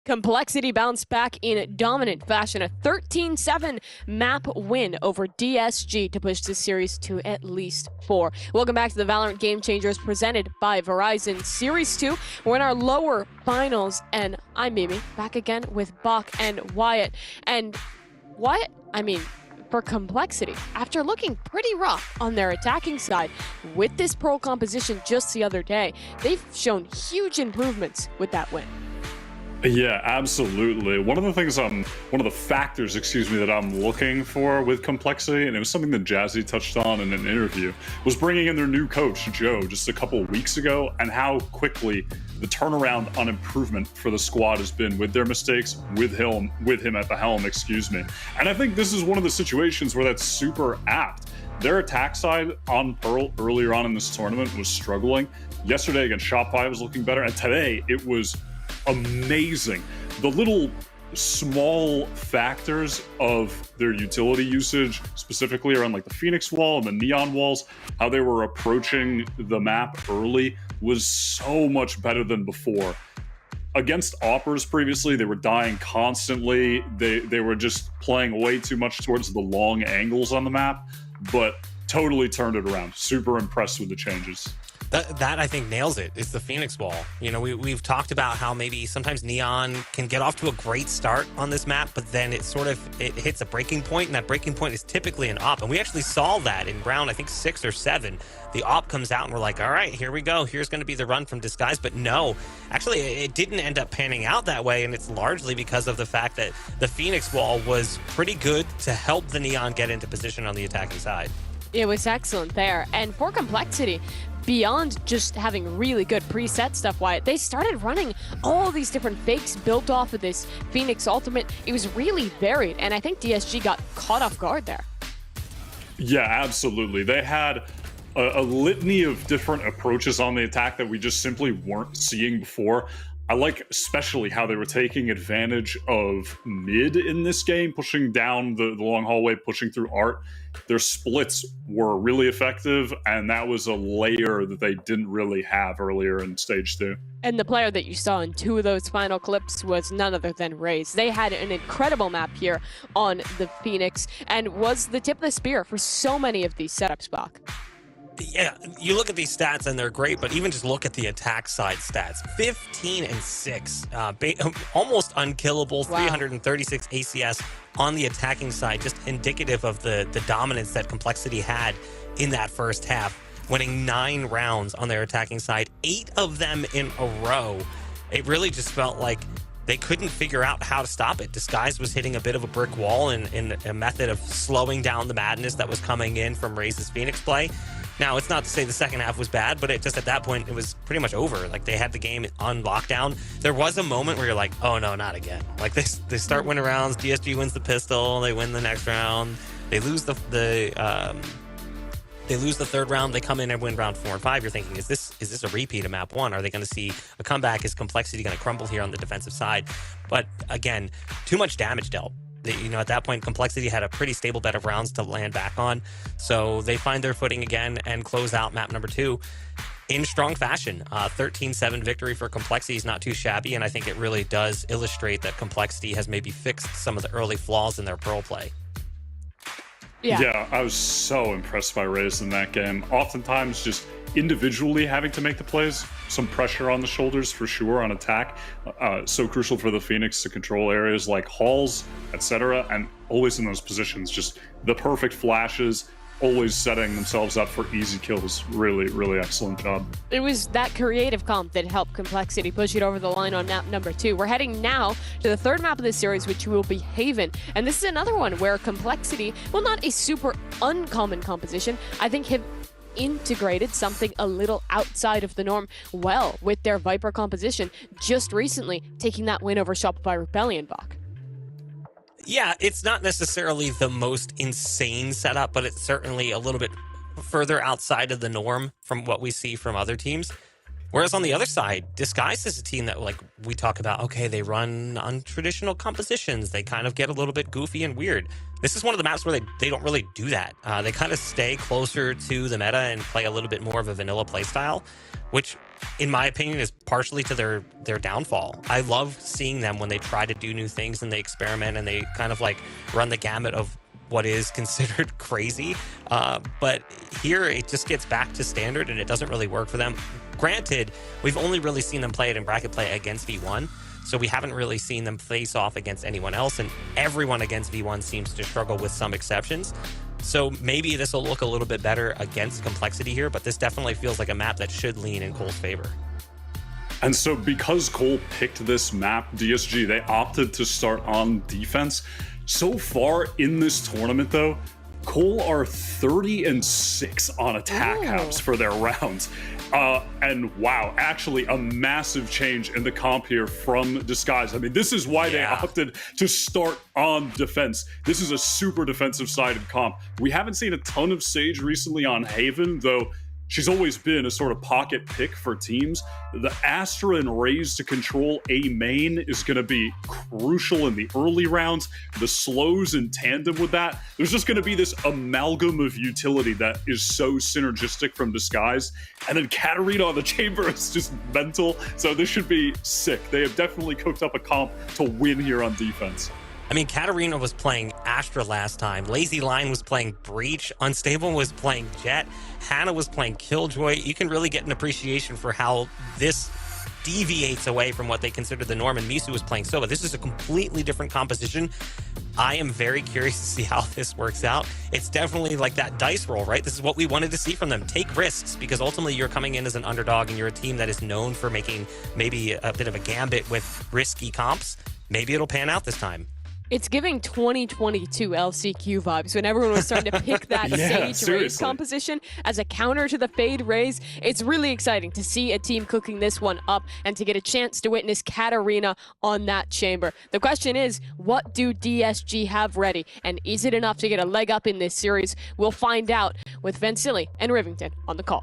Complexity bounced back in dominant fashion, a 13-7 map win over DSG to push the series to at least 4. Welcome back to the Valorant Game Changers presented by Verizon Series 2. We're in our lower finals, and I'm Mimi, back again with Bach and Wyatt. And Wyatt, for Complexity, after looking pretty rough on their attacking side with this pro composition just the other day, they've shown huge improvements with that win. Yeah, absolutely. One of the factors, that I'm looking for with Complexity, and it was something that Jazzy touched on in an interview, was bringing in their new coach, Joe, just a couple of weeks ago, and how quickly the turnaround on improvement for the squad has been with their mistakes, with him at the helm, And I think this is one of the situations where that's super apt. Their attack side on Pearl earlier on in this tournament was struggling. Yesterday against Shopify was looking better, and today it was amazing. The little small factors of their utility usage, specifically around like the Phoenix wall and the neon walls, how they were approaching the map early was so much better than before. Against Oppers previously, they were dying constantly. They were just playing way too much towards the long angles on the map, but totally turned it around. Super impressed with the changes. That I think nails it. It's the Phoenix wall. You know, we've talked about how maybe sometimes Neon can get off to a great start on this map, but then it hits a breaking point, and that breaking point is typically an op. And we actually saw that in round, I think 6 or 7. The op comes out and we're like, all right, here we go. Here's going to be the run from Disguise. But no, actually, it didn't end up panning out that way, and it's largely because of the fact that the Phoenix wall was pretty good to help the Neon get into position on the attacking side. It was excellent there. And for Complexity, beyond just having really good preset stuff, Wyatt, they started running all these different fakes built off of this Phoenix ultimate. It was really varied, and I think DSG got caught off guard there. Yeah, absolutely. They had a litany of different approaches on the attack that we just simply weren't seeing before. I like especially how they were taking advantage of mid in this game, pushing down the long hallway, pushing through art. Their splits were really effective, and that was a layer that they didn't really have earlier in stage 2. And the player that you saw in 2 of those final clips was none other than Raze. They had an incredible map here on the Phoenix and was the tip of the spear for so many of these setups, Bach. Yeah, you look at these stats and they're great, but even just look at the attack side stats. 15 and 6, almost unkillable, wow. 336 ACS on the attacking side, just indicative of the dominance that Complexity had in that first half, winning 9 rounds on their attacking side, 8 of them in a row. It really just felt like they couldn't figure out how to stop it. Disguise was hitting a bit of a brick wall in a method of slowing down the madness that was coming in from Raze's Phoenix play. Now, it's not to say the second half was bad, but at that point, it was pretty much over. Like, they had the game on lockdown. There was a moment where you're like, oh no, not again. Like, they start winning rounds, DSG wins the pistol, they win the next round, they lose the third round, they come in and win round 4 and 5. You're thinking, is this a repeat of map 1? Are they going to see a comeback? Is Complexity going to crumble here on the defensive side? But again, too much damage dealt. At that point, Complexity had a pretty stable bed of rounds to land back on. So they find their footing again and close out map number 2 in strong fashion. 13-7 victory for Complexity is not too shabby, and I think it really does illustrate that Complexity has maybe fixed some of the early flaws in their Pearl play. Yeah, I was so impressed by Raze in that game. Oftentimes, just individually having to make the plays, some pressure on the shoulders for sure on attack. So crucial for the Phoenix to control areas like halls, etc. And always in those positions, just the perfect flashes, always setting themselves up for easy kills. Really, really excellent job. It was that creative comp that helped Complexity push it over the line on map number 2. We're heading now to the 3rd map of this series, which will be Haven. And this is another one where Complexity, well, not a super uncommon composition, I think have integrated something a little outside of the norm well with their Viper composition, just recently taking that win over Shopify Rebellion, Bach. Yeah, it's not necessarily the most insane setup, but it's certainly a little bit further outside of the norm from what we see from other teams. Whereas on the other side, Disguise is a team that, like, we talk about, okay, they run untraditional compositions. They kind of get a little bit goofy and weird. This is one of the maps where they don't really do that. They kind of stay closer to the meta and play a little bit more of a vanilla playstyle, which in my opinion, is partially to their downfall. I love seeing them when they try to do new things and they experiment and they kind of like run the gamut of what is considered crazy. But here it just gets back to standard and it doesn't really work for them. Granted, we've only really seen them play it in bracket play against V1. So we haven't really seen them face off against anyone else, and everyone against V1 seems to struggle with some exceptions. So maybe this will look a little bit better against Complexity here, but this definitely feels like a map that should lean in COL's favor. And so because COL picked this map, DSG, they opted to start on defense. So far in this tournament, though, COL are 30-6 on attack house for their rounds. And wow, actually a massive change in the comp here from Disguise. I mean, this is why they opted to start on defense. This is a super defensive sided comp. We haven't seen a ton of Sage recently on Haven, though she's always been a sort of pocket pick for teams. The Astra and Raze to control A main is going to be crucial in the early rounds. The slows in tandem with that. There's just going to be this amalgam of utility that is so synergistic from Disguise. And then Katarina on the chamber is just mental. So this should be sick. They have definitely cooked up a comp to win here on defense. I mean, Katarina was playing Astra last time. Lazy Lion was playing Breach. Unstable was playing Jet. Hannah was playing Killjoy. You can really get an appreciation for how this deviates away from what they consider the norm. And Misu was playing Sova. This is a completely different composition. I am very curious to see how this works out. It's definitely like that dice roll, right? This is what we wanted to see from them. Take risks, because ultimately you're coming in as an underdog and you're a team that is known for making maybe a bit of a gambit with risky comps. Maybe it'll pan out this time. It's giving 2022 LCQ vibes when everyone was starting to pick that Sage Raze composition as a counter to the Fade Raze. It's really exciting to see a team cooking this one up and to get a chance to witness Katarina on that chamber. The question is, what do DSG have ready? And is it enough to get a leg up in this series? We'll find out with Vansili and Rivington on the call.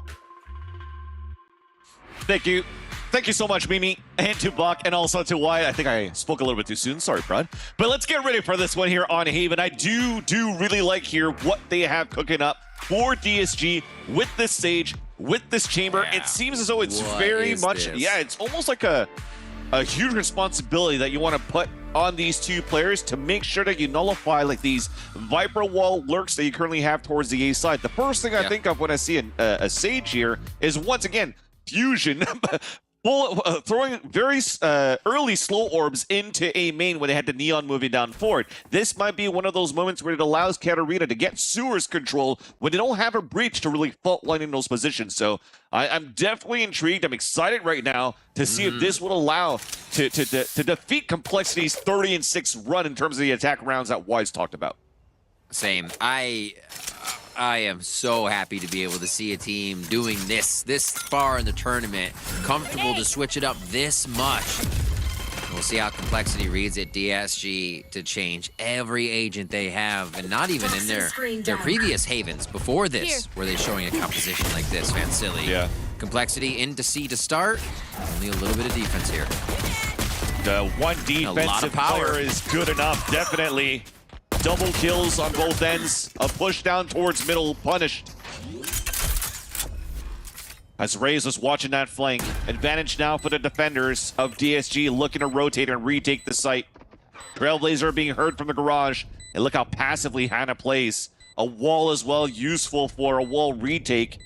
Thank you. Thank you so much, Mimi, and to Buck, and also to Wyatt. I think I spoke a little bit too soon. Sorry, Brad. But let's get ready for this one here on Haven. I do really like here what they have cooking up for DSG with this Sage, with this chamber. It seems as though it's very much, it's almost like a huge responsibility that you want to put on these two players to make sure that you nullify like these Viper Wall lurks that you currently have towards the A side. The first thing I think of when I see a Sage here is, once again, fusion. Throwing very early slow orbs into A main when they had the Neon moving down forward. This might be one of those moments where it allows Katarina to get sewers control when they don't have a breach to really fault line in those positions. So I'm definitely intrigued. I'm excited right now to see if this will allow to defeat Complexity's 30-6 run in terms of the attack rounds that Wise talked about. Same. I am so happy to be able to see a team doing this far in the tournament, comfortable to switch it up this much. We'll see how Complexity reads it. DSG to change every agent they have, and not even in their previous Havens before this, were they showing a composition like this. Vansili. Yeah. Complexity into C to start. Only a little bit of defense here. The one defensive player is good enough, definitely. Double kills on both ends. A push down towards middle punished. As Raze was watching that flank. Advantage now for the defenders of DSG, looking to rotate and retake the site. Trailblazer being heard from the garage. And look how passively Hannah plays. A wall as well, useful for a wall retake.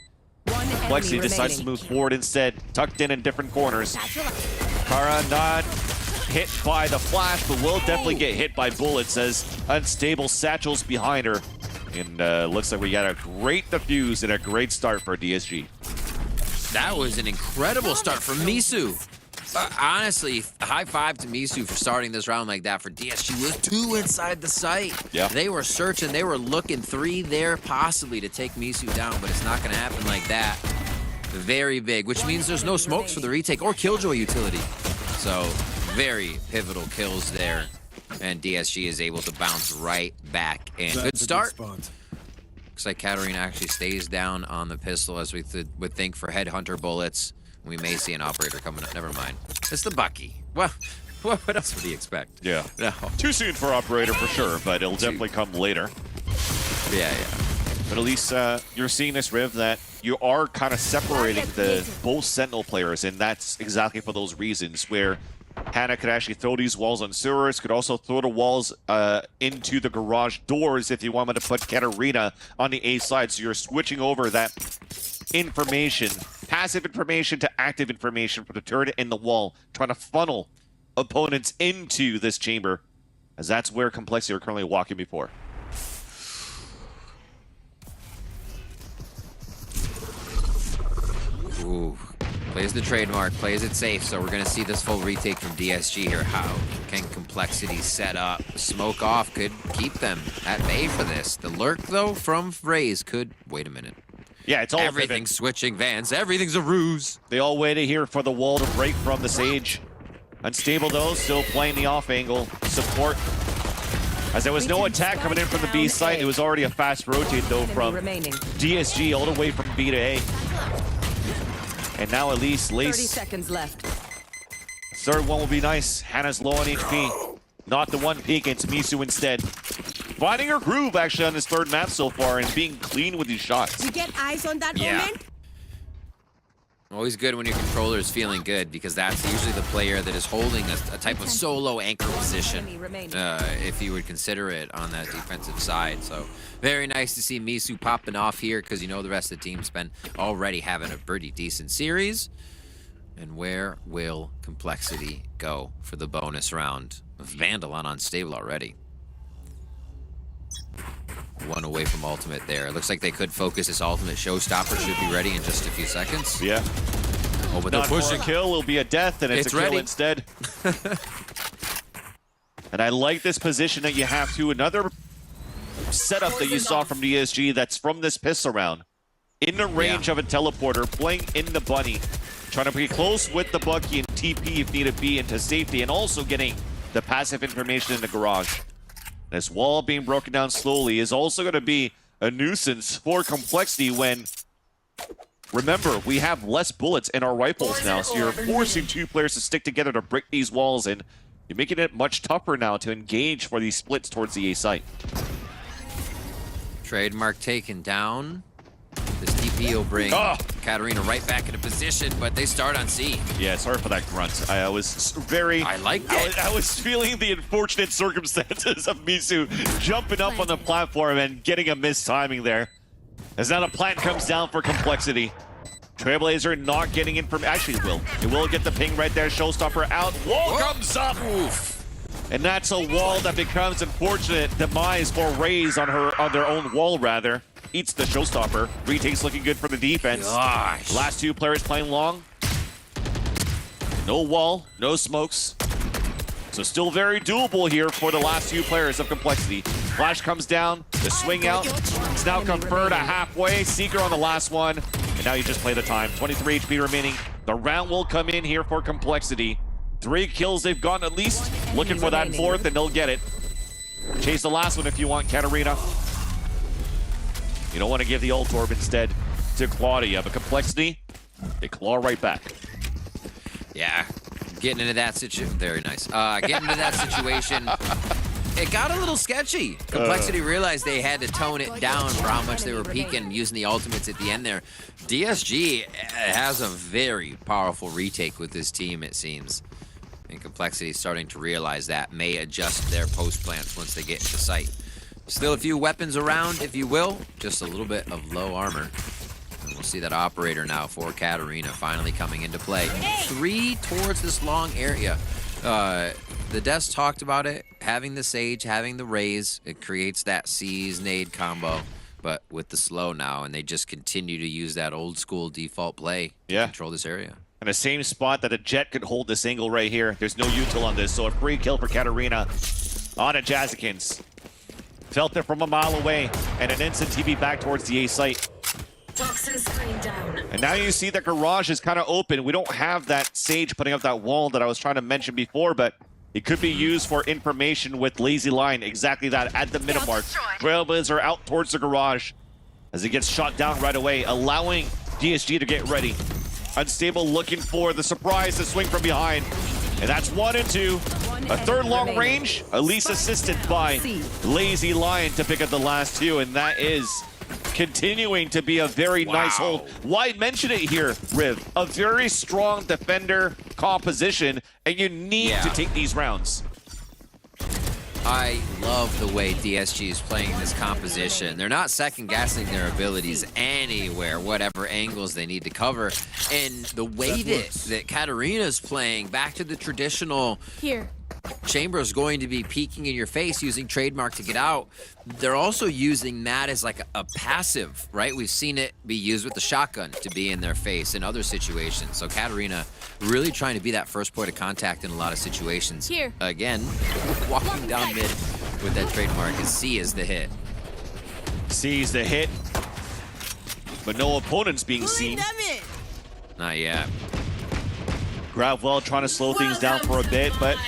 Complexity decides to move forward instead, tucked in different corners. Kara not hit by the flash, but will definitely get hit by bullets as Unstable satchels behind her. And looks like we got a great defuse and a great start for DSG. That was an incredible start from Misu. Honestly, high five to Misu for starting this round like that for DSG. With 2 inside the site. Yeah. They were searching, they were looking 3 there possibly to take Misu down, but it's not going to happen like that. Very big, which means there's no smokes for the retake or Killjoy utility. So very pivotal kills there, and DSG is able to bounce right back in. Good start. Looks like Katarina actually stays down on the pistol, as we would think, for headhunter bullets. We may see an operator coming up. Never mind. It's the Bucky. Well, what else would he expect? Yeah. No. Too soon for operator for sure, but it'll definitely come later. Yeah. But at least you're seeing this, Riv, that you are kind of separating the both Sentinel players, and that's exactly for those reasons, where Hannah could actually throw these walls on sewers, could also throw the walls into the garage doors if you wanted to put Katarina on the A side. So you're switching over that information, passive information to active information for the turret in the wall, trying to funnel opponents into this chamber, as that's where Complexity are currently walking before. Ooh, plays the trademark, plays it safe, so we're going to see this full retake from DSG here. How can Complexity set up? Smoke off could keep them at bay for this. The lurk, though, from Raze could... Wait a minute. Yeah, it's all everything's switching Vans. Everything's a ruse. They all waited here for the wall to break from the Sage. Unstable, though, still playing the off angle. Support. As there was no attack coming in from the B site, it was already a fast rotate, though, from DSG all the way from B to A. And now at least Lace. 30 seconds left. Third one will be nice. Hannah's low on HP. Not the one peek, it's Misu instead. Finding her groove actually on this third map so far and being clean with these shots. You get eyes on that moment? Always good when your controller is feeling good, because that's usually the player that is holding a type of solo anchor position, if you would consider it on that defensive side. So very nice to see Misu popping off here, because you know the rest of the team's been already having a pretty decent series. And where will Complexity go for the bonus round? Vandal on unstable already. One away from ultimate there. It looks like they could focus this ultimate. Showstopper should be ready in just a few seconds. Yeah. Oh, but Not push a kill, will be a death, and it's a ready. kill instead. And I like this position that you have to. Another setup that you saw from DSG that's from this pistol round. In the range of a teleporter, playing in the bunny. Trying to be close with the Bucky and TP if need be into safety, and also getting the passive information in the garage. This wall being broken down slowly is also going to be a nuisance for Complexity when, remember, we have less bullets in our rifles now, so you're forcing two players to stick together to break these walls, and you're making it much tougher now to engage for these splits towards the A site. Trademark taken down. This TP will bring Katarina right back into position, but they start on C. Yeah, sorry for that grunt. I was very... I liked it. I was feeling the unfortunate circumstances of Misu jumping up on the platform and getting a missed timing there. As now the plant comes down for Complexity. Trailblazer not getting in from... Actually, it will get the ping right there. Showstopper out. Wall comes up. Oof. And that's a wall that becomes unfortunate demise for Raze on their own wall, rather. Eats the Showstopper. Retake's looking good for the defense. Gosh. Last two players playing long. No wall, no smokes. So still very doable here for the last two players of Complexity. Flash comes down, the swing out. It's now conferred a halfway. Seeker on the last one. And now you just play the time. 23 HP remaining. The round will come in here for Complexity. 3 kills they've gotten at least. Looking for that fourth, and they'll get it. Chase the last one if you want, Katarina. You don't want to give the ult orb instead to Claudia, but Complexity, they claw right back. Yeah, getting into that situation. Very nice. Getting into that situation. It got a little sketchy. Complexity realized they had to tone it down for how much they were peeking using the ultimates at the end there. DSG has a very powerful retake with this team, it seems. And Complexity is starting to realize that, may adjust their post plants once they get into sight. Still a few weapons around, if you will. Just a little bit of low armor. And we'll see that operator now for Katarina finally coming into play. 3 towards this long area. The Des talked about it. Having the Sage, having the Raze, it creates that seize nade combo. But with the slow now, and they just continue to use that old school default play to control this area. And the same spot that a Jet could hold this angle right here. There's no util on this, so a free kill for Katarina on a Jazzikins. Felt it from a mile away, and an instant TV back towards the A site. Toxin screen down. And now you see the garage is kind of open. We don't have that Sage putting up that wall that I was trying to mention before, but it could be used for information with Lazy Line. Exactly that at the minute mark. Trailblazer out towards the garage as he gets shot down right away, allowing DSG to get ready. Unstable looking for the surprise to swing from behind. And that's 1 and 2. A third long range, at least assisted by Lazy Lion to pick up the last 2, and that is continuing to be a very nice hold. Why mention it here, Riv? A very strong defender composition, and you need to take these rounds. I love the way DSG is playing this composition. They're not second-guessing their abilities anywhere, whatever angles they need to cover. And the way that Katarina's playing, back to the traditional Chamber is going to be peeking in your face using trademark to get out. They're also using that as like a passive, right? We've seen it be used with the shotgun to be in their face in other situations. So Katarina really trying to be that first point of contact in a lot of situations. Again, walking down mid with that trademark, and C is the hit. C is the hit, but no opponents being seen. Not yet. Gravwell trying to slow things down for a bit, but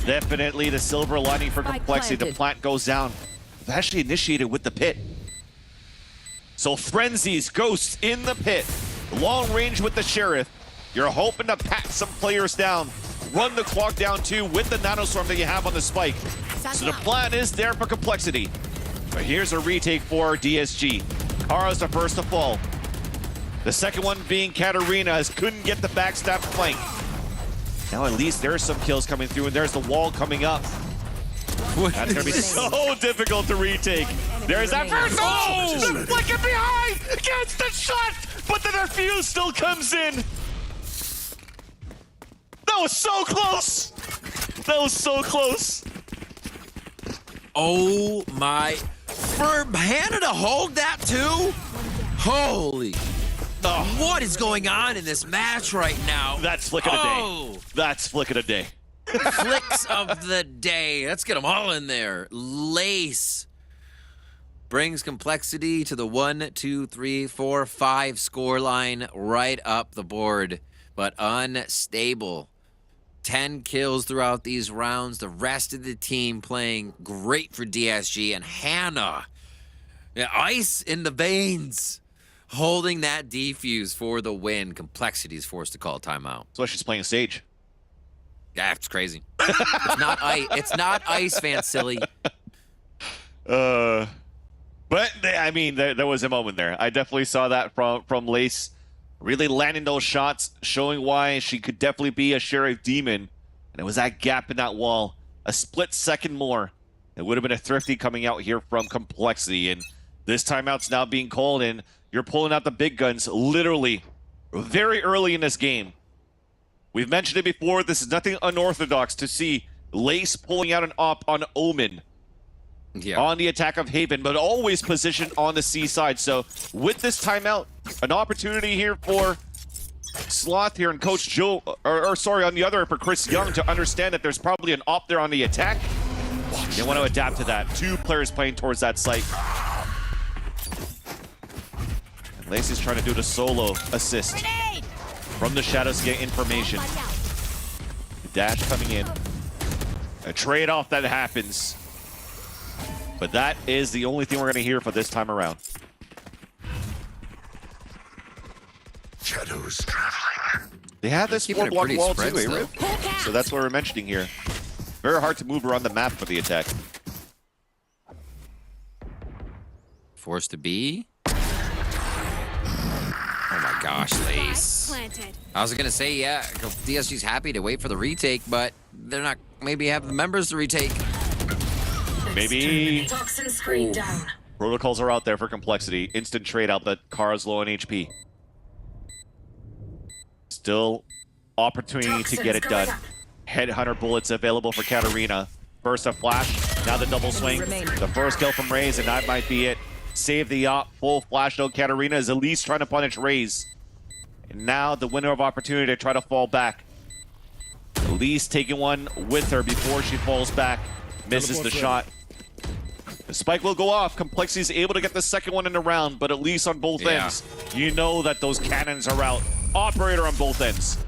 definitely the silver lining for Complexity. The plant goes down. They've actually initiated with the pit. So Frenzies, Ghosts in the pit. Long range with the Sheriff. You're hoping to pat some players down. Run the clock down too with the Nanostorm that you have on the spike. So the plan is there for Complexity. But here's a retake for DSG. Kara's the first to fall. The second one being Katarina, as couldn't get the backstab flank. Now at least there's some kills coming through, and there's the wall coming up. That's gonna be so difficult to retake. There's that first. Oh! The flicking behind gets the shot, but the defuse still comes in. That was so close. That was so close. Oh my! For Hannah to hold that too? Holy! What is going on in this match right now? That's flick of the day. That's flick of the day. Flicks of the day. Let's get them all in there. Lace brings Complexity to the 1, 2, 3, 4, 5 score line, right up the board, but unstable. 10 kills throughout these rounds. The rest of the team playing great for DSG, and Hannah, ice in the veins, holding that defuse for the win. Complexity is forced to call a timeout. That's why she's playing Sage. Yeah, it's crazy. It's not ice. It's not ice, fan silly. But I mean, there was a moment there. I definitely saw that from Lace, really landing those shots, showing why she could definitely be a Sheriff Demon. And it was that gap in that wall, a split second more. It would have been a thrifty coming out here from Complexity, and this timeout's now being called in. You're pulling out the big guns literally very early in this game. We've mentioned it before. This is nothing unorthodox to see Lace pulling out an op on Omen on the attack of Haven, but always positioned on the C side. So with this timeout, an opportunity here for Sloth here and Coach Joe, or sorry, on the other for Chris Young to understand that there's probably an op there on the attack. They want to adapt to that. 2 players playing towards that site. Lacey's trying to do the solo assist from the shadows to get information. Dash coming in. A trade-off that happens. But that is the only thing we're going to hear for this time around. Shadows traveling. They have this 4-block wall too, Riv. So that's what we're mentioning here. Very hard to move around the map for the attack. Forced to be. Oh my gosh, Lace. I was gonna say, yeah, DSG's happy to wait for the retake, but they're not. Maybe have the members to retake. Maybe. Toxin screen down. Protocols are out there for Complexity. Instant trade out, but Kara's low on HP. Still opportunity to get it done. Headhunter bullets available for Katarina. First a flash, now the double swing. The first kill from Raze, and that might be it. Save the op, full flash though. Katarina is at least trying to punish Raze. And now the window of opportunity to try to fall back. At least taking one with her before she falls back. Misses the shot. The spike will go off. Complexity is able to get the second one in the round, but at least on both ends, you know that those cannons are out. Operator on both ends.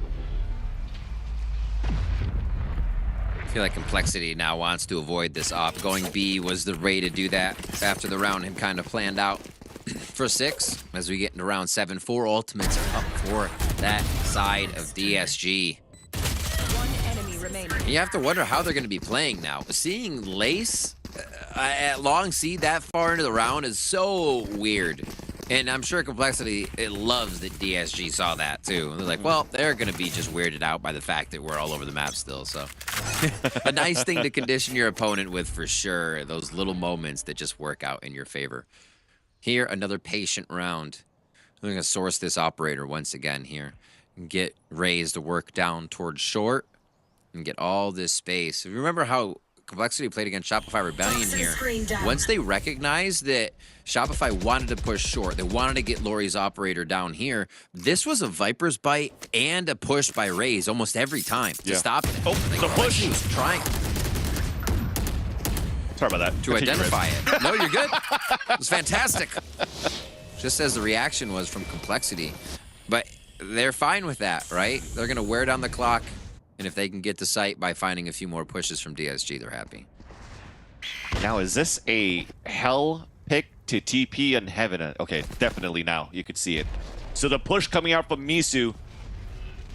I feel like Complexity now wants to avoid this op. Going B was the way to do that after the round had kind of planned out. For 6, as we get into round 7, 4 ultimates are up for that side of DSG. One enemy remaining. You have to wonder how they're going to be playing now. Seeing Lace long seed that far into the round is so weird. And I'm sure Complexity, it loves that DSG saw that too. And they're like, well, they're going to be just weirded out by the fact that we're all over the map still. So a nice thing to condition your opponent with for sure. Those little moments that just work out in your favor. Here, another patient round. I'm going to source this operator once again here. And get Raze to work down towards short. And get all this space. If you remember how Complexity played against Shopify Rebellion here. Once they recognized that Shopify wanted to push short, they wanted to get Lori's operator down here, this was a Viper's bite and a push by Raze almost every time to stop it. Oh, the push. Was trying Sorry about that. to identify it. No, you're good. It was fantastic. Just as the reaction was from Complexity. But they're fine with that, right? They're going to wear down the clock. And if they can get to site by finding a few more pushes from DSG, they're happy. Now, is this a hell pick to TP and Heaven? Okay, definitely now. You could see it. So the push coming out from Misu,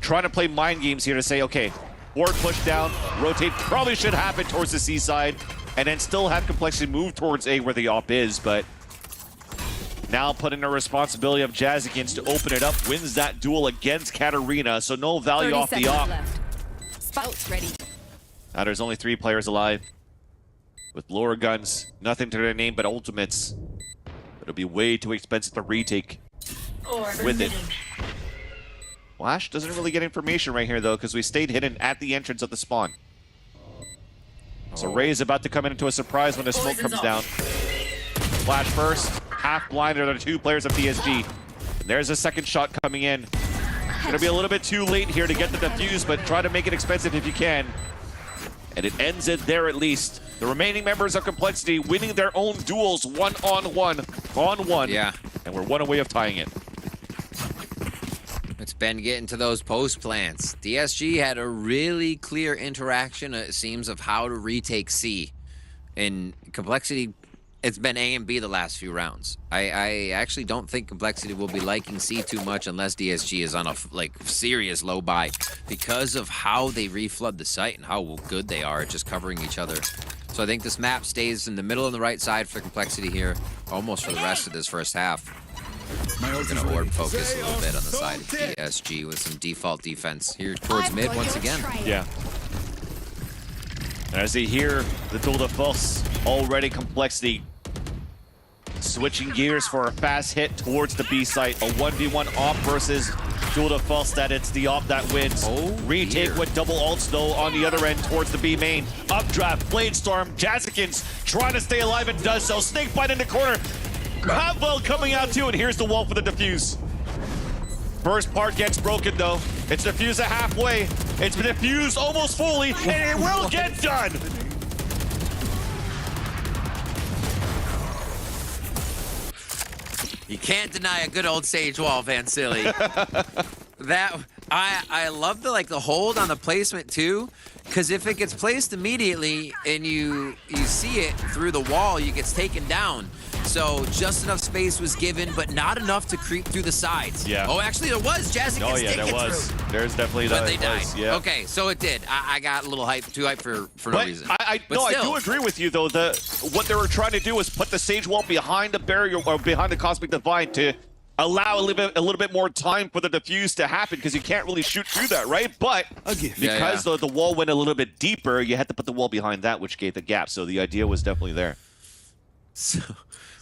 trying to play mind games here to say, okay, forward push down, rotate, probably should happen towards the C side, and then still have Complexity move towards A where the op is, but now putting the responsibility of Jazzikins to open it up, wins that duel against Katarina, so no value off the op. Spouts ready. Now there's only 3 players alive. With lower guns, nothing to their name but ultimates. It'll be way too expensive to retake with it. Flash doesn't really get information right here though, because we stayed hidden at the entrance of the spawn. So Ray is about to come into a surprise when the smoke comes down. Flash first, half blinded are the 2 players of DSG. And there's a second shot coming in. Gonna be a little bit too late here to get the defuse, but try to make it expensive if you can. And it ends it there at least. The remaining members of Complexity winning their own duels 1-on-1. Yeah. And we're 1 away of tying it. It's been getting to those post plants. DSG had a really clear interaction, it seems, of how to retake C. In Complexity, it's been A and B the last few rounds. I actually don't think Complexity will be liking C too much unless DSG is on a serious low buy because of how they reflood the site and how good they are at just covering each other. So I think this map stays in the middle and the right side for Complexity here, almost for the rest of this first half. We're gonna orb focus a little bit on the side of DSG with some default defense here towards mid once again. Yeah. As they hear the duel de force, already Complexity switching gears for a fast hit towards the B site. A 1v1 op versus duel de force that it's the op that wins. Oh, retake dear. with double ults though on the other end towards the B main. Updraft, Bladestorm, Jazzikins trying to stay alive and does so. Snakebite in the corner. Halfwell coming out too, and here's the wall for the defuse. First part gets broken though. It's defused at halfway. It's been defused almost fully, and it will get done. You can't deny a good old Sage Wall, Van Silly. That I love the hold on the placement too, because if it gets placed immediately and you see it through the wall, it gets taken down. So just enough space was given, but not enough to creep through the sides. Yeah. Oh, actually there was. Jazzy Oh gets yeah, there was. through. There's definitely that. But they died. Yeah. Okay, so it did. I got a little too hype for no reason. I But still. do agree with you though. What they were trying to do was put the Sage Wall behind the barrier or behind the Cosmic Divine to allow a little bit more time for the defuse to happen, because you can't really shoot through that, right? But because the wall went a little bit deeper, you had to put the wall behind that, which gave the gap. So the idea was definitely there. So,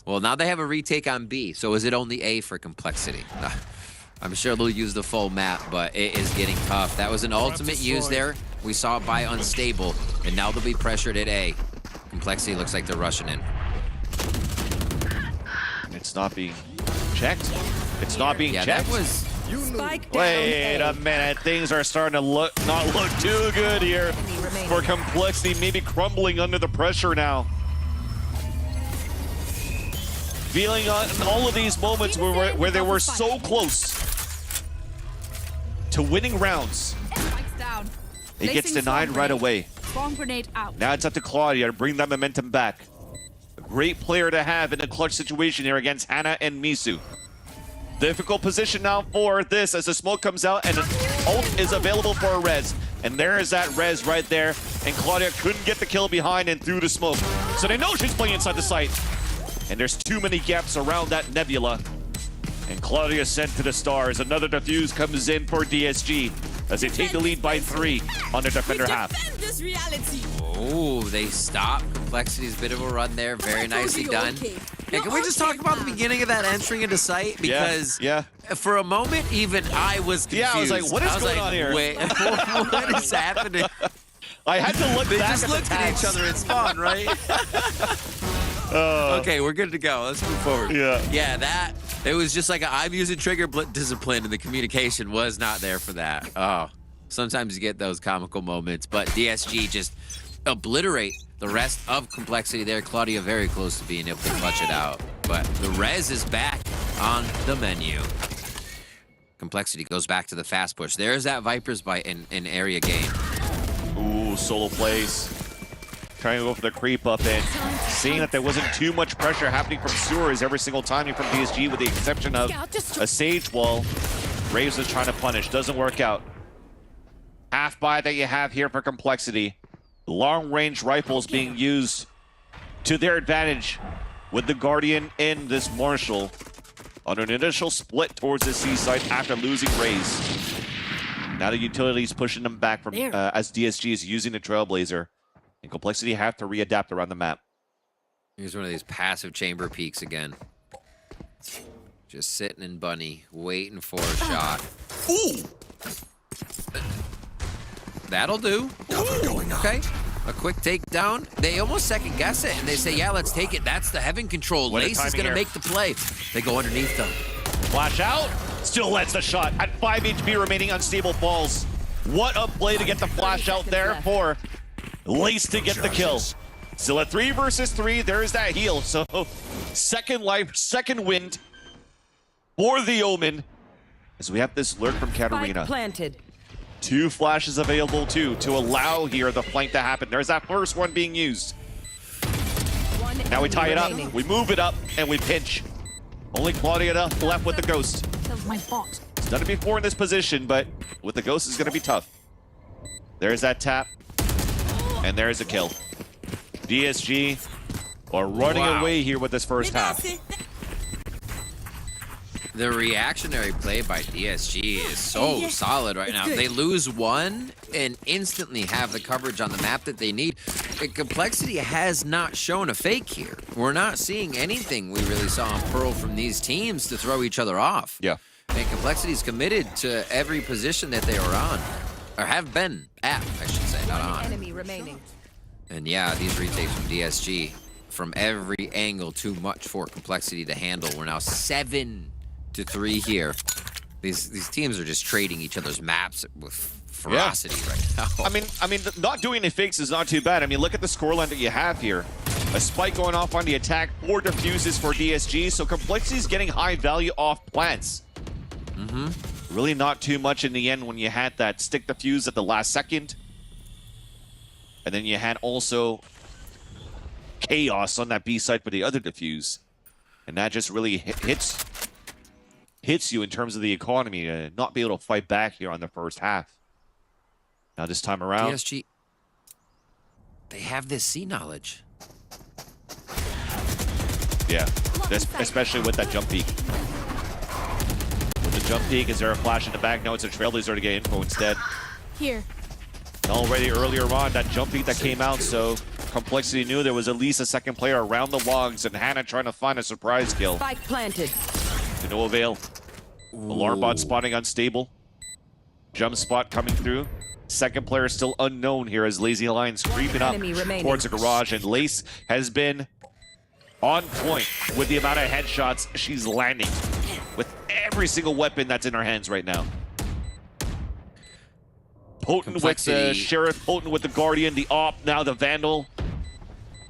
well, now they have a retake on B. So is it only A for Complexity? I'm sure they'll use the full map, but it is getting tough. That was an ultimate use there. We saw it by Unstable, and now they'll be pressured at A. Complexity looks like they're rushing in. It's not being checked. It's not being checked. That was... Spike down. Wait a minute. Things are starting to not look too good here for Complexity, maybe crumbling under the pressure now. Feeling on all of these moments where they were so close to winning rounds. It gets denied right away. Bomb grenade out. Now it's up to Claudia to bring that momentum back. A great player to have in a clutch situation here against Hannah and Misu. Difficult position now for this as the smoke comes out and an ult is available for a res. And there is that res right there. And Claudia couldn't get the kill behind and through the smoke. So they know she's playing inside the site. And there's too many gaps around that nebula. And Claudia sent to the stars. Another defuse comes in for DSG as they take the lead by 3 on their defender half. This reality. Oh, they stop. Complexity's a bit of a run there. Very nicely done. And can we just talk about the beginning of that entering into sight? Because for a moment, even I was confused. Yeah, I was like, what is going on here? Wait, what is happening? I had to look They back just at looked the at each other and spawn, right? Okay, we're good to go. Let's move forward. Yeah, it was just like I'm using trigger discipline, and the communication was not there for that. Oh, sometimes you get those comical moments, but DSG just obliterate the rest of Complexity there. Claudia very close to being able to clutch it out, but the res is back on the menu. Complexity goes back to the fast push. There's that Viper's Bite in area game. Ooh, solo plays. Trying to go for the creep up and seeing that there wasn't too much pressure happening from sewers every single time from DSG with the exception of a Sage Wall. Raves is trying to punish. Doesn't work out. Half buy that you have here for Complexity. Long range rifles being used to their advantage with the Guardian in this Marshall on an initial split towards the seaside after losing Raze. Now the utility's pushing them back from as DSG is using the Trailblazer. And Complexity have to readapt around the map. Here's one of these passive chamber peaks again. Just sitting in bunny, waiting for a shot. Ooh! That'll do. Okay. A quick takedown. They almost second guess it, and they say, yeah, let's take it. That's the Heaven Control. Lace is going to make the play. They go underneath them. Flash out. Still lets the shot. At 5 HP remaining, unstable falls. What a play to get the flash out there for Lace to get the kill. Still at 3 versus 3. There's that heal. So second life, second wind for the Omen. As we have this lurk from Katarina. Planted. 2 flashes available too to allow here the flank to happen. There's that first one being used. Now we tie it up, we move it up, and we pinch. Only Claudia left with the Ghost. It's done it before in this position, but with the Ghost is going to be tough. There's that tap, and there's a kill. DSG are running away here with this first half. The reactionary play by DSG is so solid right now. They lose one and instantly have the coverage on the map that they need. Complexity has not shown a fake here. We're not seeing anything we really saw on Pearl from these teams to throw each other off. Yeah. And Complexity's committed to every position that they are on. Or have been at, I should say, not on. Enemy remaining. And yeah, these retakes from DSG, from every angle, too much for Complexity to handle. We're now 7-3 here. These teams are just trading each other's maps with ferocity right now. I mean, not doing any fakes is not too bad. I mean, look at the scoreline that you have here. A spike going off on the attack, 4 defuses for DSG, so Complexity's getting high value off plants. Really not too much in the end when you had that stick defuse at the last second. And then you had also chaos on that B side for the other defuse. And that just really hits you in terms of the economy to not be able to fight back here on the first half. Now this time around, DSG, they have this C knowledge. Yeah, especially with that jump peak. With the jump peak, is there a flash in the back? No, it's a Trailblazer to get info instead. Here. Already earlier on, that jump peak that came out, so Complexity knew there was at least a second player around the logs, and Hannah trying to find a surprise kill. Spike planted. To no avail. Alarm bot spotting unstable. Jump spot coming through. Second player still unknown here as Lazy Lion's creeping up towards the garage, and Lace has been on point with the amount of headshots she's landing with every single weapon that's in her hands right now. Potent with the Sheriff, potent with the Guardian, the Op, now the Vandal.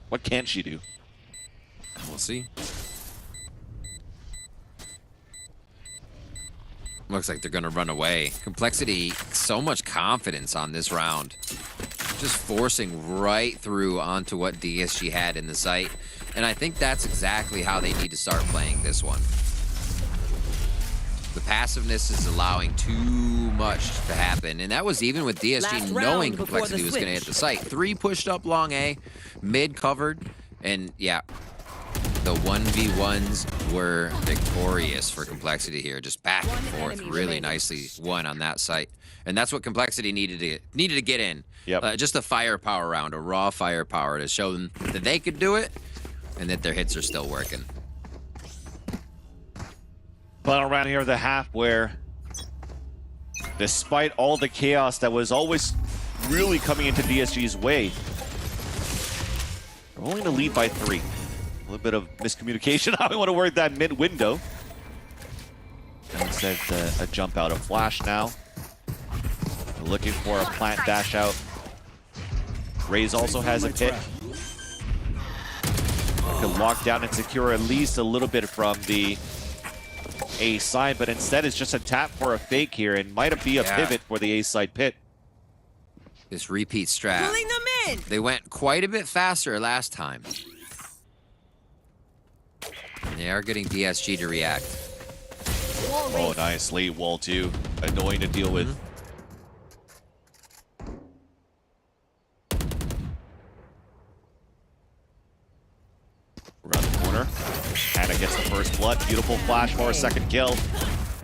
What can she do? We'll see. Looks like they're going to run away. Complexity, so much confidence on this round. Just forcing right through onto what DSG had in the site. And I think that's exactly how they need to start playing this one. The passiveness is allowing too much to happen. And that was even with DSG knowing Complexity was going to hit the site. 3 pushed up long A, mid covered. And yeah, the 1v1s were victorious for Complexity here. Just back and forth, really nicely won on that site. And that's what Complexity needed to get in. Yep. Just a firepower round, a raw firepower to show them that they could do it and that their hits are still working. Final round here of the half where, despite all the chaos that was always really coming into DSG's way, they're only to lead by 3. A little bit of miscommunication how we want to work that mid window. And instead, a jump out of flash now. We're looking for a plant dash out. Raze also has a pit. Could lock down and secure at least a little bit from the A side, but instead it's just a tap for a fake here and might be a pivot for the A side pit. This repeat strat. Pulling them in. They went quite a bit faster last time. And they are getting DSG to react. Oh, nice. Late wall, too. Annoying to deal with. Around the corner. Hannah gets the first blood. Beautiful flash for a second kill.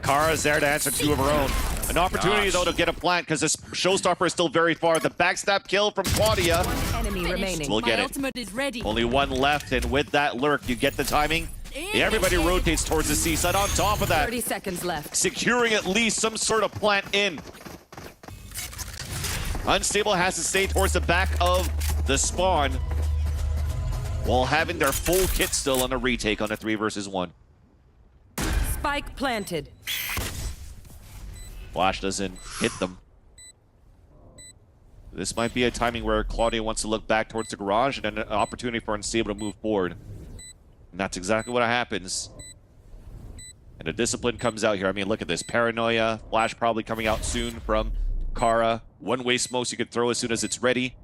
Kara's there to answer 2 of her own. An opportunity, though, to get a plant because this showstopper is still very far. The backstab kill from Claudia. Enemy remaining. We'll get My it. ultimate is ready. Only 1 left, and with that lurk, you get the timing. Everybody rotates towards the C side. On top of that, 30 seconds left. securing at least some sort of plant in. Unstable has to stay towards the back of the spawn while having their full kit still on a retake on a 3 versus 1. Spike planted. Flash doesn't hit them. This might be a timing where Claudia wants to look back towards the garage and an opportunity for Unstable to move forward. And that's exactly what happens. And a discipline comes out here. I mean, look at this. Paranoia. Flash probably coming out soon from Kara. One-way smokes you could throw as soon as it's ready.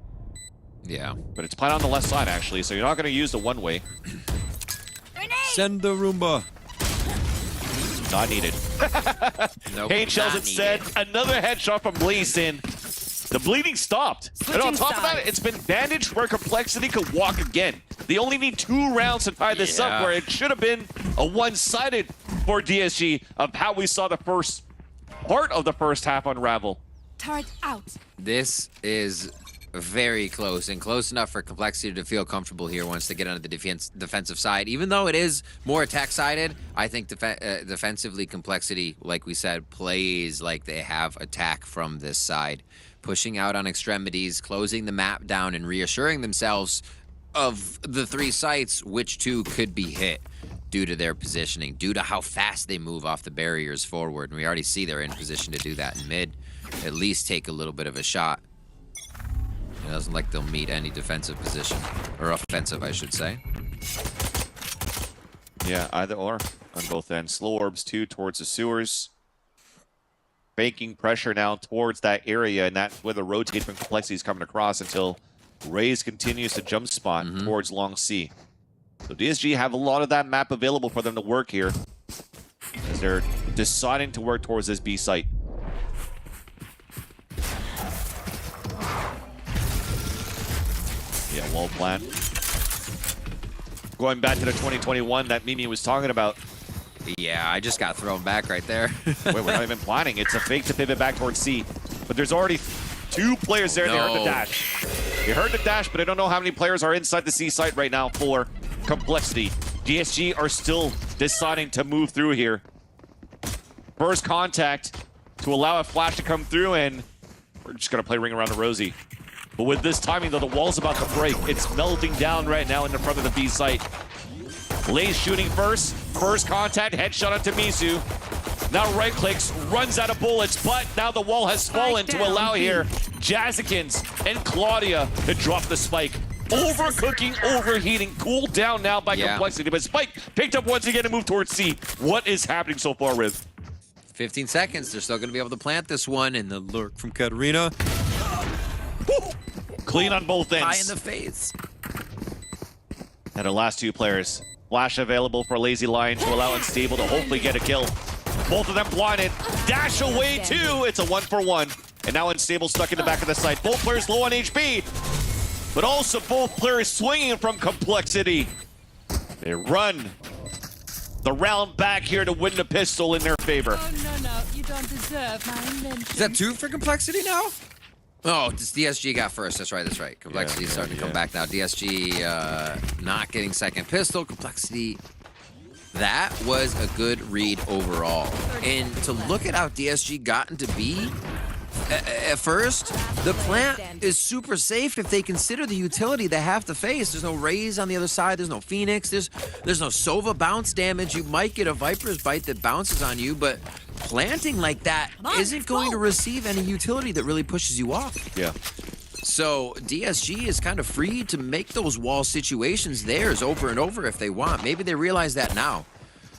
Yeah. But it's plant on the left side, actually, so you're not going to use the one-way. Send the Roomba. Not needed. Nope, Kane shells not instead. needed. Another headshot from Blazin. The bleeding stopped. And on top of that, it's been bandaged where Complexity could walk again. They only need 2 rounds to tie this up, where it should have been a one-sided for DSG of how we saw the first part of the first half unravel. Turret out. This is very close, and close enough for Complexity to feel comfortable here once they get onto the defensive side. Even though it is more attack-sided, I think defensively Complexity, like we said, plays like they have attack from this side. Pushing out on extremities, closing the map down, and reassuring themselves of the 3 sites, which 2 could be hit due to their positioning, due to how fast they move off the barriers forward. And we already see they're in position to do that in mid, at least take a little bit of a shot. It doesn't like they'll meet any defensive position, or offensive, I should say. Yeah, either or on both ends. Slow orbs, too, towards the sewers. Banking pressure now towards that area, and that's where the rotate from Complexity is coming across until Raze continues to jump spot towards Long C. So DSG have a lot of that map available for them to work here as they're deciding to work towards this B site. Yeah, wall plant. Going back to the 2021 that Mimi was talking about. Yeah, I just got thrown back right there. Wait, we're not even planning. It's a fake to pivot back towards C. But there's already 2 players there. No. They heard the dash. They heard the dash, but I don't know how many players are inside the C site right now for Complexity. DSG are still deciding to move through here. First contact to allow a flash to come through, and we're just going to play Ring Around the Rosie. But with this timing, though, the wall's about to break. It's melting down right now in the front of the B site. Lays shooting first. First contact, headshot onto Misu. Now right clicks, runs out of bullets, but now the wall has fallen to allow here Jazzikins and Claudia to drop the spike. Overcooking, overheating, cooled down now by Complexity, but Spike picked up once again to move towards C. What is happening so far, Riv? 15 seconds, they're still going to be able to plant this one, and the lurk from Katarina. Clean on both ends. High in the face. And our last 2 players. Flash available for Lazy Lion to allow Unstable to hopefully get a kill. Both of them blinded. Dash away too. It's a 1-for-1. And now Unstable stuck in the back of the site. Both players low on HP. but also both players swinging from complexity. They run the round back here to win the pistol in their favor. Oh, no, you don't deserve my invention. Is that 2 for complexity now? Oh, this DSG got first. That's right. Complexity's starting to come back now. DSG not getting second pistol. Complexity. That was a good read overall. And to look at how DSG gotten to be, at first, the plant is super safe if they consider the utility they have to face. There's no Raze on the other side. There's no Phoenix. There's no Sova bounce damage. You might get a Viper's Bite that bounces on you, but planting like that isn't going to receive any utility that really pushes you off. Yeah. So DSG is kind of free to make those wall situations theirs over and over if they want. Maybe they realize that now.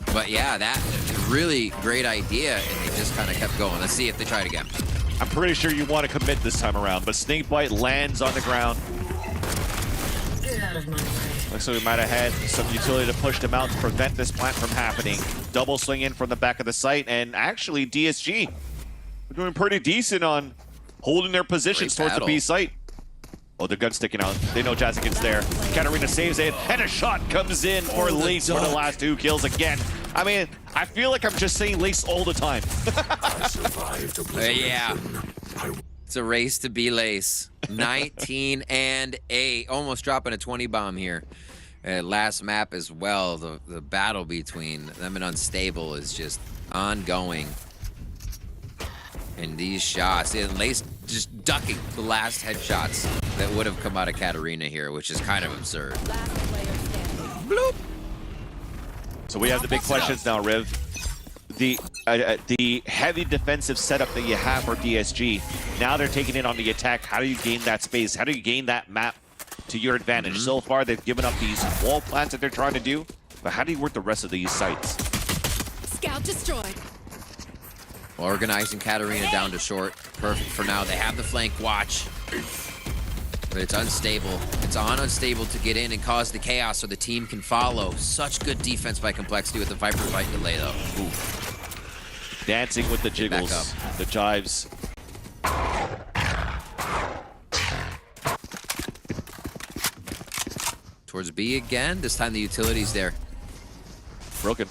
But yeah, that really great idea, and they just kind of kept going. Let's see if they try it again. I'm pretty sure you want to commit this time around, but Snakebite lands on the ground. Looks like we might have had some utility to push them out to prevent this plant from happening. Double swing in from the back of the site, and actually DSG are doing pretty decent on holding their positions towards the B site. Oh, the gun's sticking out. They know Jazzikins there. Katarina saves it, and a shot comes in for Lace for the last 2 kills again. I mean, I feel like I'm just saying Lace all the time. Yeah. It's a race to be Lace. 19 and 8. Almost dropping a 20 bomb here. Last map as well. The battle between them and Unstable is just ongoing. And these shots, and Lace just ducking the last headshots that would have come out of Katarina here, which is kind of absurd. Bloop. So we have the big questions now, Riv. The heavy defensive setup that you have for DSG, now they're taking it on the attack. How do you gain that space? How do you gain that map to your advantage? So far, they've given up these wall plants that they're trying to do, but how do you work the rest of these sites? Scout destroyed. Organizing Katarina down to short. Perfect for now. They have the flank watch. But it's unstable. It's on Unstable to get in and cause the chaos so the team can follow. Such good defense by Complexity with the Viper Bite delay, though. Ooh. Dancing with the jiggles, the jives. Towards B again. This time the utility's there. Broken.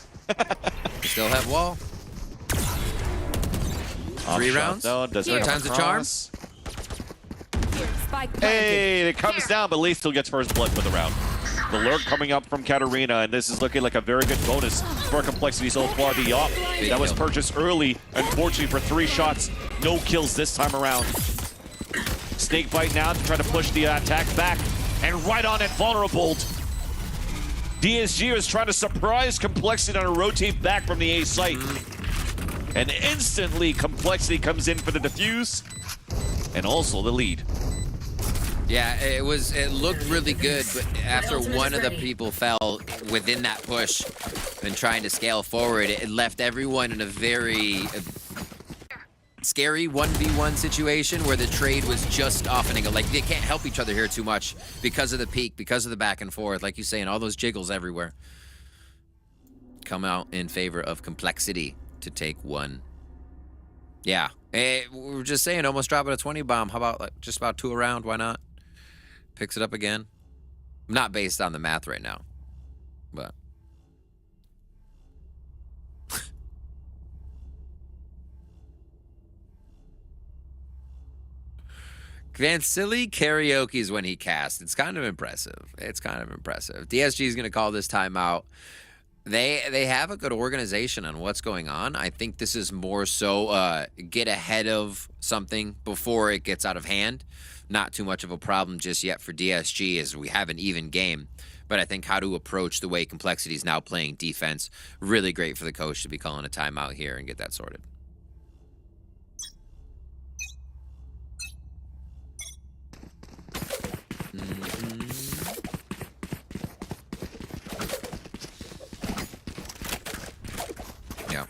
Still have wall. 3 rounds. Third time's the charm. Hey, it comes down, but Lee still gets first blood for the round. The lurk coming up from Katarina, and this is looking like a very good bonus for Complexity so far. The op that was purchased early, unfortunately for 3 shots, no kills this time around. Snakebite now to try to push the attack back, and right on it, vulnerable. DSG is trying to surprise Complexity on a rotate back from the A site. And instantly, Complexity comes in for the defuse, and also the lead. Yeah, it looked really good, but after one of the people fell within that push and trying to scale forward, it left everyone in a very scary 1v1 situation where the trade was just opening. Like, they can't help each other here too much because of the peak, because of the back and forth. Like you saying, all those jiggles everywhere come out in favor of Complexity to take one. Yeah, we were just saying, almost dropping a 20 bomb. How about like just about 2 around? Why not? Picks it up again. Not based on the math right now, but Vansili karaoke's when he casts. It's kind of impressive. DSG is going to call this timeout. They have a good organization on what's going on. I think this is more so get ahead of something before it gets out of hand. Not too much of a problem just yet for DSG as we have an even game. But I think how to approach the way Complexity is now playing defense, really great for the coach to be calling a timeout here and get that sorted. Yeah.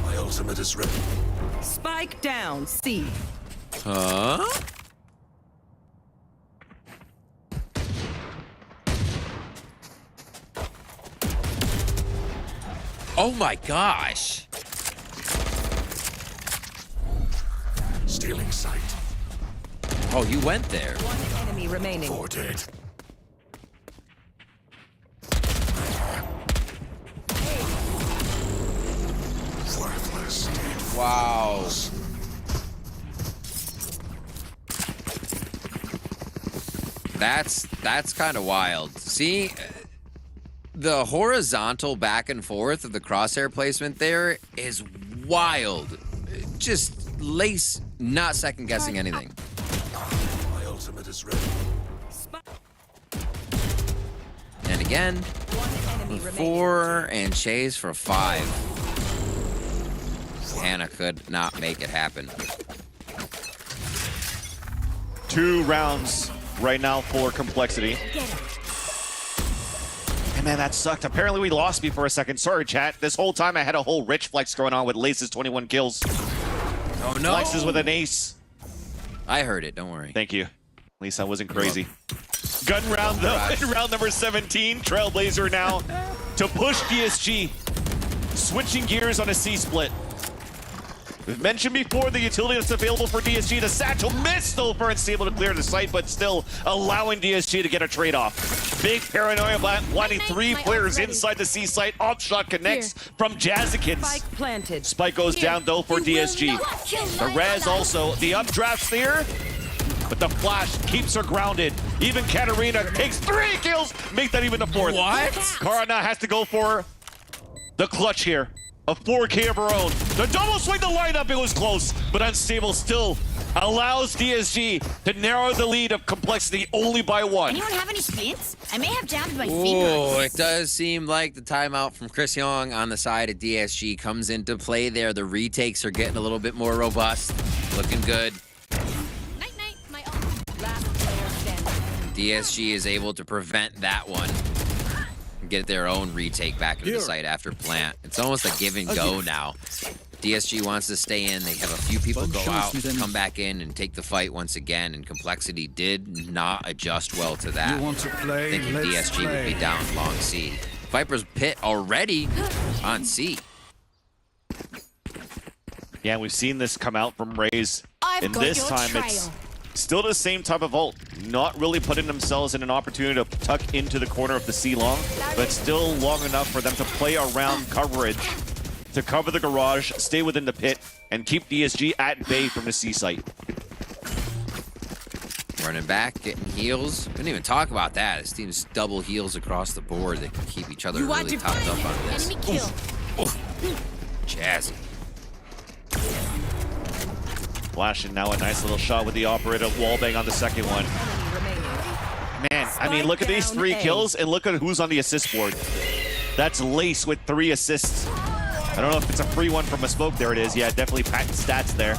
My ultimate is ready. Spike down, C. Huh? Oh my gosh. Stealing sight. Oh, you went there. One enemy remaining. 4 dead. Worthless. Wow. That's kind of wild. See, the horizontal back and forth of the crosshair placement there is wild. Just Lace not second guessing anything. My ultimate is ready. And again, One enemy remaining. 4 and Chase for 5. Hannah could not make it happen. 2 rounds right now for Complexity. And man, that sucked. Apparently we lost me for a second. Sorry, chat. This whole time I had a whole rich flex going on with Lace's 21 kills. Oh no! Flexes with an ace. I heard it. Don't worry. Thank you. At least I wasn't crazy. Gun round though in round number 17. Trailblazer now to push DSG. Switching gears on a C split. We've mentioned before the utility that's available for DSG. The satchel missed though for able to clear the site, but still allowing DSG to get a trade-off. Big paranoia blinding 3 players inside the C site. Upshot connects from Jazzikins. Spike planted. Spike goes down though for DSG. The res also, the updrafts there, but the flash keeps her grounded. Even Katarina takes 3 kills, make that even the 4th. What? Karana has to go for the clutch here. A 4K of her own. The double swing, the lineup, it was close, but unstable still allows DSG to narrow the lead of Complexity only by 1. Anyone have any splints? I may have jammed my Oh, fingers. it does seem like the timeout from Chris Young on the side of DSG comes into play there. The retakes are getting a little bit more robust. Looking good. Night night, my Last player standing. DSG is able to prevent that one. Get their own retake back into the site after plant. It's almost a give and go now. DSG wants to stay in. They have a few people go out, come back in, and take the fight once again. And Complexity did not adjust well to that. Thinking DSG would be down long C. Viper's Pit already on C. Yeah, we've seen this come out from Raze. I've And got this your time trail. it's still the same type of ult. Not really putting themselves in an opportunity to tuck into the corner of the C long, but still long enough for them to play around coverage to cover the garage, stay within the pit, and keep DSG at bay from the C site. Running back, getting heals. Didn't even talk about that. This team's double heals across the board. They can keep each other really topped up on this. enemy kill. Jazzy. Flashing now a nice little shot with the operator wallbang on the second one. Man, I mean, look at these 3 kills and look at who's on the assist board. That's Lace with 3 assists. I don't know if it's a free one from a smoke. There it is. Yeah, definitely patent stats there.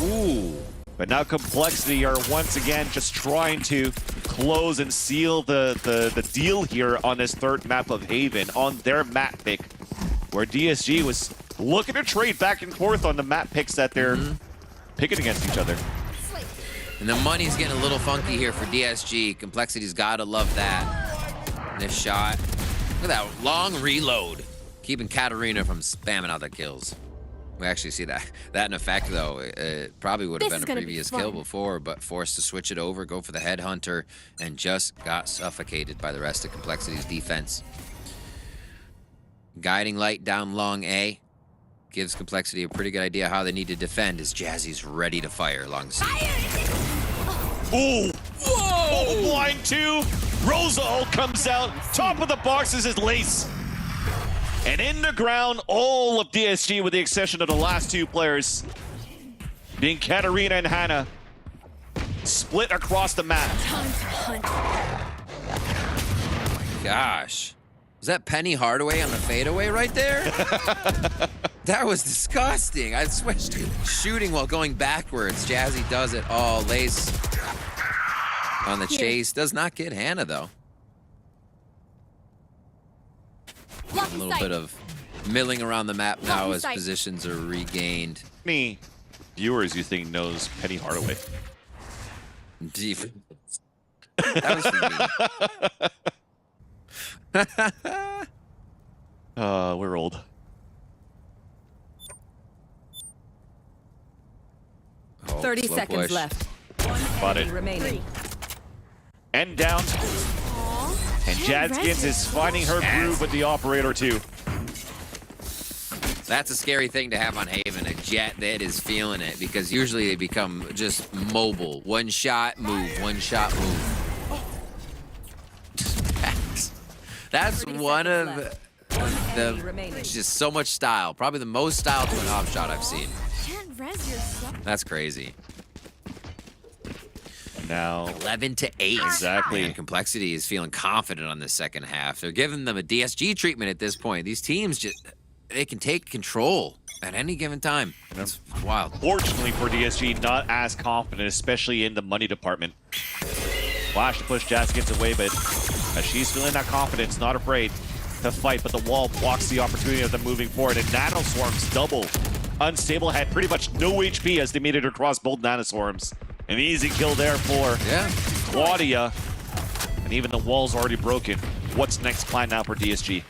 Ooh. But now Complexity are once again just trying to close and seal the deal here on this 3rd map of Haven on their map pick, where DSG was looking to trade back and forth on the map picks that they're picking against each other. And the money's getting a little funky here for DSG. Complexity's gotta love that. This shot. Look at that long reload. Keeping Katarina from spamming out the kills. We actually see that in effect, though. It probably would have This been is a gonna be previous fun. kill before, but forced to switch it over, go for the headhunter, and just got suffocated by the rest of Complexity's defense. Guiding light down long A. Gives Complexity a pretty good idea how they need to defend as Jazzy's ready to fire long C. Ooh! Whoa! Blind 2. Rosa ult comes out. Top of the boxes is Lace. And in the ground, all of DSG with the exception of the last 2 players, being Katarina and Hannah, split across the map. Gosh. Was that Penny Hardaway on the fadeaway right there? That was disgusting. I swear, shooting while going backwards. Jazzy does it all. Lace on the chase. Does not get Hannah, though. A little bit of milling around the map now as positions are regained. How many viewers you think knows Penny Hardaway? Deep. That was for me. We're old. Oh, 30 slow seconds push. left. One Got enemy it. remaining. End down. And Jadskins is finding her groove with the operator too. That's a scary thing to have on Haven, a Jet that is feeling it, because usually they become just mobile. One shot, move. One shot, move. That's one of Enemy the remaining. just so much style. Probably the most style to an off shot I've seen. Can't res yourself. That's crazy. Now 11 to 8. Exactly. Man, Complexity is feeling confident on the second half. They're giving them a DSG treatment at this point. These teams just, they can take control at any given time. That's wild. fortunately for DSG, not as confident, especially in the money department. Flash to push Jadskins away, but as she's feeling that confidence, not afraid to fight, but the wall blocks the opportunity of them moving forward. And Nanoswarms double. Unstable had pretty much no HP as they made it across both Nanoswarms. An easy kill there for Claudia. And even the wall's already broken. What's next plan now for DSG?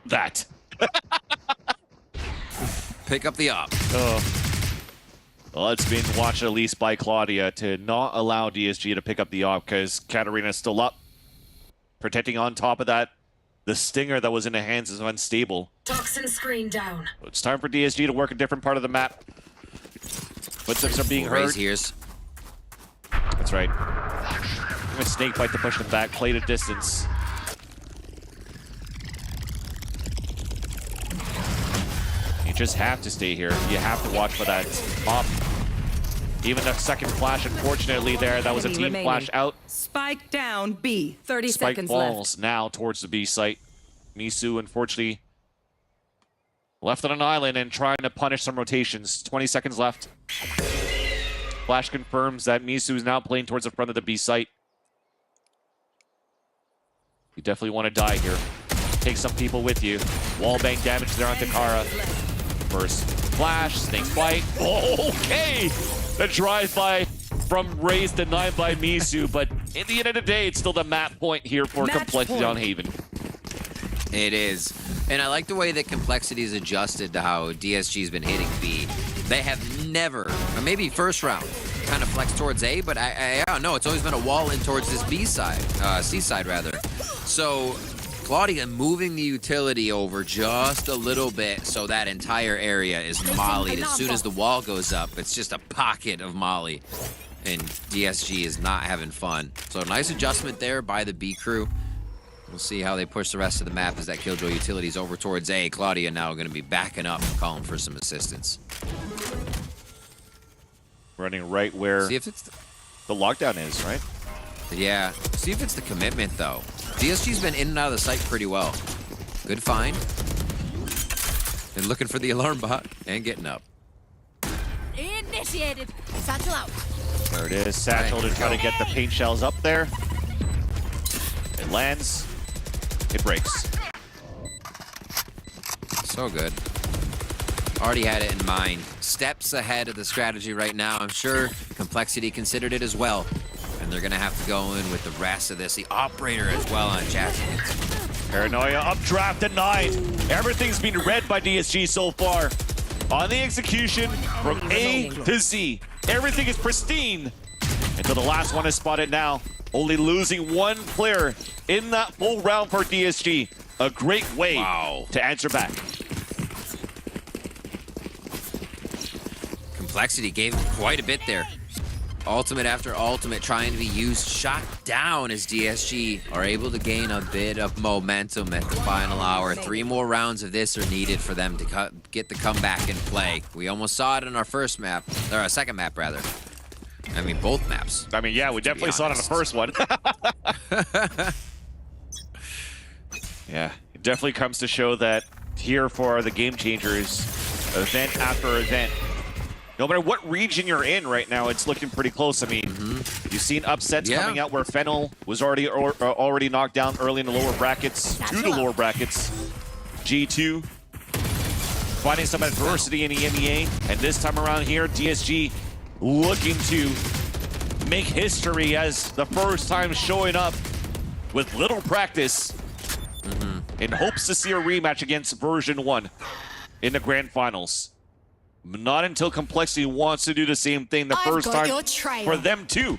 That. Pick up the op. Well, it's been watched at least by Claudia to not allow DSG to pick up the op because Katarina's still up. Protecting on top of that, the stinger that was in the hands is unstable. Toxin screen down. It's time for DSG to work a different part of the map. Footsteps are being heard. Raise here's. That's right. A snake bite to push them back, play to distance. You just have to stay here. You have to watch for that op. Even the second flash, unfortunately, there. That was a Enemy team remaining. flash out. Spike down B. 30 Spike seconds falls now towards the B site. Misu, unfortunately, left on an island and trying to punish some rotations. 20 seconds left. Flash confirms that Misu is now playing towards the front of the B site. You definitely want to die here. Take some people with you. Wallbang damage there on Takara. First flash, snake bite. Oh, okay! The drive-by from Raze denied by Misu, but in the end of the day, it's still the map point here for Match Complexity point. on Haven. It is. And I like the way that Complexity's adjusted to how DSG's been hitting B. They have never, or maybe first round, kind of flexed towards A, but I don't know. It's always been a wall in towards this B side, C side rather. So Claudia moving the utility over just a little bit so that entire area is mollied. As soon as the wall goes up, it's just a pocket of molly. And DSG is not having fun. So nice adjustment there by the B crew. We'll see how they push the rest of the map as that Killjoy utility's over towards A. Claudia now going to be backing up and calling for some assistance. Running right where See if it's the lockdown is, right? yeah. See if it's the commitment though. DSG's been in and out of the site pretty well. Good find. And looking for the alarm bot and getting up. Initiated. Satchel out. There it is. Satchel to try to get the paint shells up there. It lands. It breaks. So good. Already had it in mind. Steps ahead of the strategy right now. I'm sure Complexity considered it as well. And they're going to have to go in with the rest of this. The operator as well on Jadskins. Paranoia updraft denied. Everything's been read by DSG so far. On the execution from A to Z. Everything is pristine until the last one is spotted now. Only losing one player in that full round for DSG. A great way to answer back. Complexity gave him quite a bit there. Ultimate after ultimate trying to be used, shot down as DSG are able to gain a bit of momentum at the final hour. 3 more rounds of this are needed for them to get the comeback in play. We almost saw it in our first map, or our second map rather. I mean, both maps. I mean, yeah, we definitely saw it on the first one. Yeah, it definitely comes to show that here for the game changers, event after event, no matter what region you're in right now, it's looking pretty close. I mean, you've seen upsets coming out where Fennel was already knocked down early in the lower brackets, to the lower brackets. G2 finding some adversity in the MEA, and this time around here, DSG looking to make history as the first time showing up with little practice in hopes to see a rematch against version 1 in the grand finals. Not until Complexity wants to do the same thing the first time for them too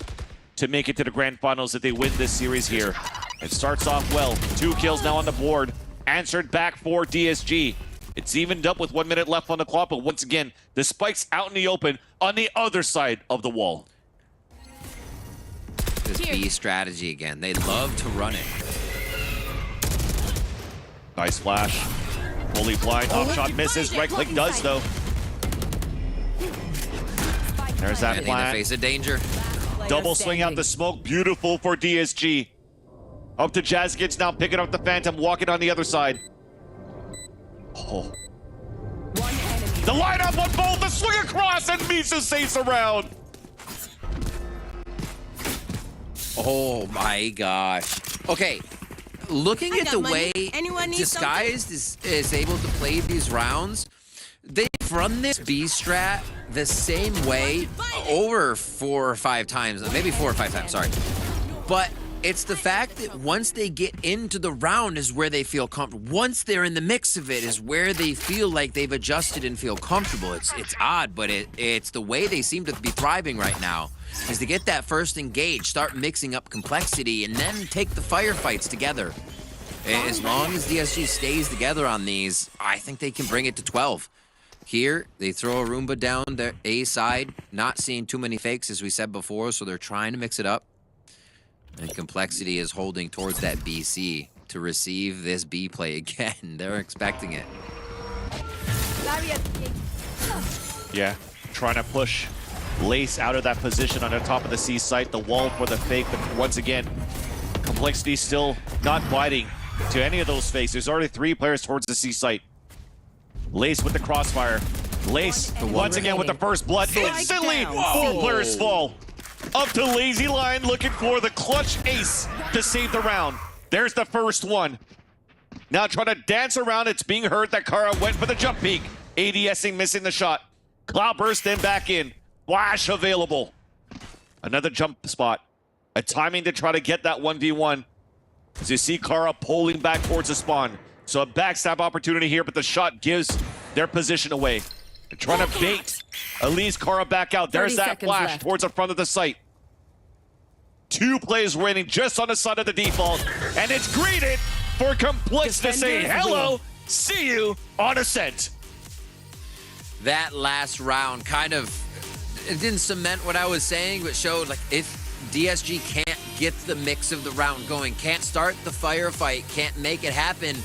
to make it to the grand finals that they win this series here. It starts off well. 2 kills now on the board. Answered back for DSG. It's evened up with 1 minute left on the clock, but once again, the spike's out in the open on the other side of the wall. This B strategy again. They love to run it. Nice flash. Fully blind. Off shot misses. Right click does, though. There's that And in the plant. face of danger. Double swing out the smoke. Beautiful for DSG. Up to Jazz Kids now picking up the Phantom, walking on the other side. Oh. The lineup on both, the swing across, and Misu saves the round. Oh my gosh. Okay, looking at the way Disguised is able to play these rounds, they've run this B strat the same way over 4 or 5 times, maybe 4 or 5 times, sorry. But it's the fact that once they get into the round is where they feel comfortable. Once they're in the mix of it is where they feel like they've adjusted and feel comfortable. It's odd, but it's the way they seem to be thriving right now, is to get that first engage, start mixing up complexity, and then take the firefights together. As long as DSG stays together on these, I think they can bring it to 12. Here, they throw a Roomba down their A side, not seeing too many fakes, as we said before, so they're trying to mix it up. And Complexity is holding towards that BC to receive this B play again. They're expecting it. Yeah, trying to push Lace out of that position on the top of the C site. The wall for the fake, but once again, Complexity still not biting to any of those fakes. There's already 3 players towards the C site. Lace with the crossfire. Lace once again with the first blood. Instantly, 4 players fall. Up to Lazy Lion looking for the clutch ace to save the round. There's the first one. Now trying to dance around. It's being heard that Kara went for the jump peek. ADSing, missing the shot. Cloudburst then back in. Flash available. Another jump spot. A timing to try to get that 1v1. As you see Kara pulling back towards the spawn. So a backstab opportunity here, but the shot gives their position away. They're trying to bait Elise Kara back out. There's that flash towards the front of the site. 2 players waiting just on the side of the default. And it's greeted for Complex to say hello, see you on Ascent. That last round kind of, it didn't cement what I was saying, but showed like if DSG can't get the mix of the round going, can't start the firefight, can't make it happen,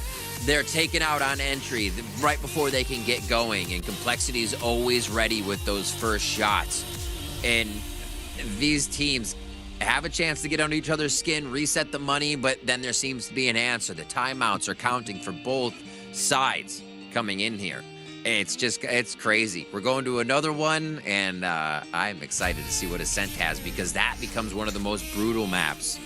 they're taken out on entry right before they can get going, and Complexity is always ready with those first shots. And these teams have a chance to get under each other's skin, reset the money, but then there seems to be an answer. The timeouts are counting for both sides coming in here. It's crazy. We're going to another one, and I'm excited to see what Ascent has, because that becomes one of the most brutal maps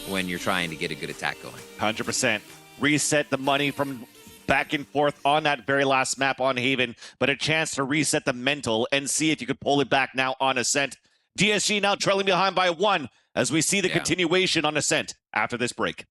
when you're trying to get a good attack going. 100%. Reset the money from back and forth on that very last map on Haven, but a chance to reset the mental and see if you could pull it back now on Ascent. DSG now trailing behind by 1 as we see the continuation on Ascent after this break.